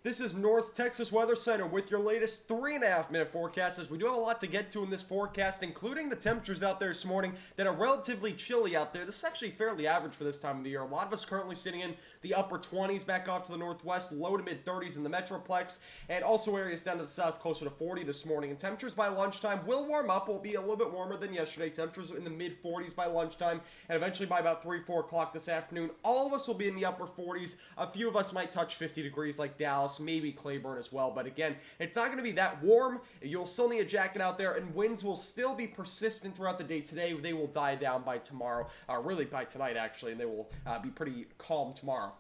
This is North Texas Weather Center with your latest 3.5 minute forecast. As we do have a lot to get to in this forecast, including the temperatures out there this morning that are relatively chilly out there. This is actually fairly average for this time of the year. A lot of us currently sitting in the upper 20s back off to the northwest, low to mid 30s in the Metroplex, and also areas down to the south closer to 40 this morning. And temperatures by lunchtime will warm up, will be a little bit warmer than yesterday. Temperatures in the mid 40s by lunchtime, and eventually by about 3, 4 o'clock this afternoon, all of us will be in the upper 40s. A few of us might touch 50 degrees like Dallas, maybe Claiborne as well, but again, it's not going to be that warm. You'll still need a jacket out there, and winds will still be persistent throughout the day today. They will die down by tomorrow, really by tonight actually, and they will be pretty calm tomorrow.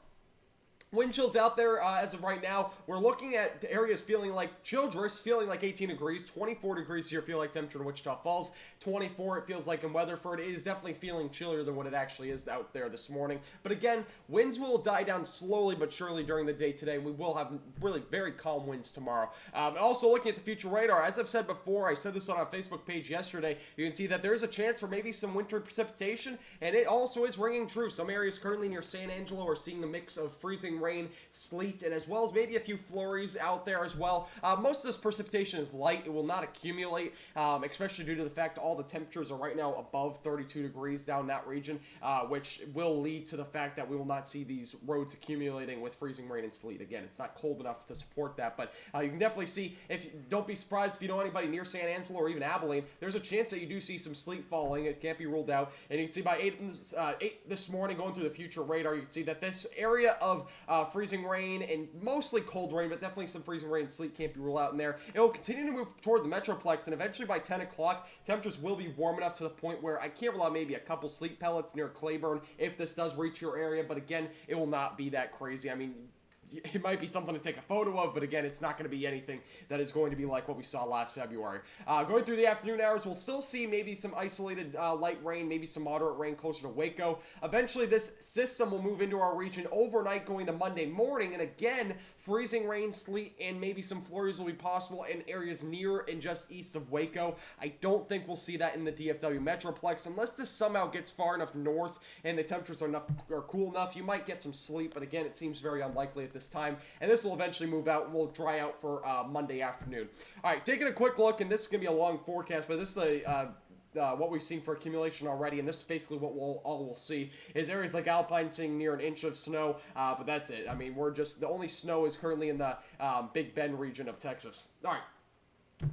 Wind chills out there as of right now. We're looking at areas feeling like Childress, feeling like 18 degrees, 24 degrees here, feel like temperature in Wichita Falls, 24 it feels like in Weatherford. It is definitely feeling chillier than what it actually is out there this morning. But again, winds will die down slowly but surely during the day today. We will have really very calm winds tomorrow. Also looking at the future radar, as I've said before, I said this on our Facebook page yesterday, you can see that there's a chance for maybe some wintry precipitation, and it also is ringing true. Some areas currently near San Angelo are seeing the mix of freezing rain, sleet, and as well as maybe a few flurries out there as well. Most of this precipitation is light. It will not accumulate, especially due to the fact all the temperatures are right now above 32 degrees down that region, which will lead to the fact that we will not see these roads accumulating with freezing rain and sleet. Again, it's not cold enough to support that, but you can definitely see, don't be surprised if you know anybody near San Angelo or even Abilene, there's a chance that you do see some sleet falling. It can't be ruled out, and you can see by 8 this morning, going through the future radar, you can see that this area of freezing rain and mostly cold rain, but definitely some freezing rain and sleet can't be ruled out in there. It will continue to move toward the Metroplex, and eventually by 10 o'clock, temperatures will be warm enough to the point where I can't rule out maybe a couple sleet pellets near Claiborne if this does reach your area, but again, it will not be that crazy. I mean, it might be something to take a photo of, but again, it's not going to be anything that is going to be like what we saw last February. Going through the afternoon hours, we'll still see maybe some isolated light rain, maybe some moderate rain closer to Waco. Eventually, this system will move into our region overnight going to Monday morning, and again, freezing rain, sleet, and maybe some flurries will be possible in areas near and just east of Waco. I don't think we'll see that in the DFW Metroplex unless this somehow gets far enough north and the temperatures are cool enough. You might get some sleet, but again, it seems very unlikely at this time, and this will eventually move out and will dry out for Monday afternoon. All right, taking a quick look, and this is going to be a long forecast, but this is what we've seen for accumulation already, and this is basically what we'll see, is areas like Alpine seeing near an inch of snow, but that's it. I mean, the only snow is currently in the Big Bend region of Texas. All right.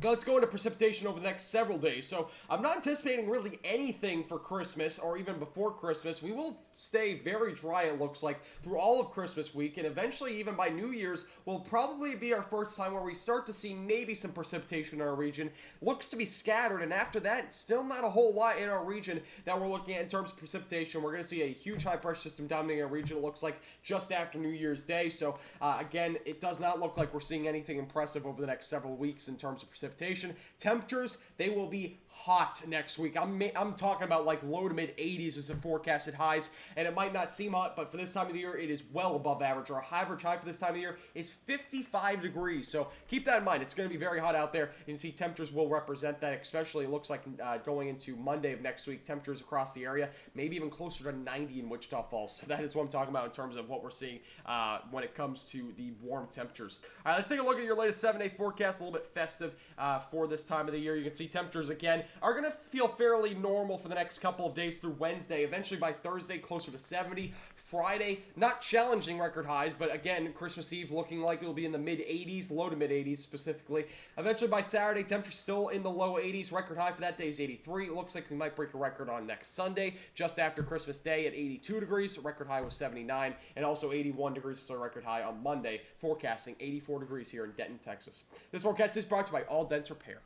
Let's go into precipitation over the next several days. So I'm not anticipating really anything for Christmas or even before Christmas. We will stay very dry, it looks like, through all of Christmas week, and eventually even by New Year's will probably be our first time where we start to see maybe some precipitation in our region. Looks to be scattered, and after that, still not a whole lot in our region that we're looking at in terms of precipitation. We're going to see a huge high pressure system dominating our region, it looks like, just after New Year's Day. So again, it does not look like we're seeing anything impressive over the next several weeks in terms of precipitation. Temperatures, they will be hot next week. I'm talking about like low to mid 80s as the forecasted highs, and it might not seem hot, but for this time of the year, it is well above average. Our average high for this time of the year is 55 degrees, so keep that in mind. It's going to be very hot out there. You can see temperatures will represent that, especially it looks like going into Monday of next week, temperatures across the area, maybe even closer to 90 in Wichita Falls. So that is what I'm talking about in terms of what we're seeing when it comes to the warm temperatures. All right, let's take a look at your latest 7-day forecast, a little bit festive for this time of the year. You can see temperatures again are going to feel fairly normal for the next couple of days through Wednesday. Eventually by Thursday, closer to 70. Friday, not challenging record highs, but again, Christmas Eve looking like it'll be in the mid-80s, low to mid-80s specifically. Eventually by Saturday, temperatures still in the low 80s. Record high for that day is 83. It looks like we might break a record on next Sunday, just after Christmas Day at 82 degrees. Record high was 79, and also 81 degrees was our record high on Monday, forecasting 84 degrees here in Denton, Texas. This forecast is brought to you by All Dents Repair.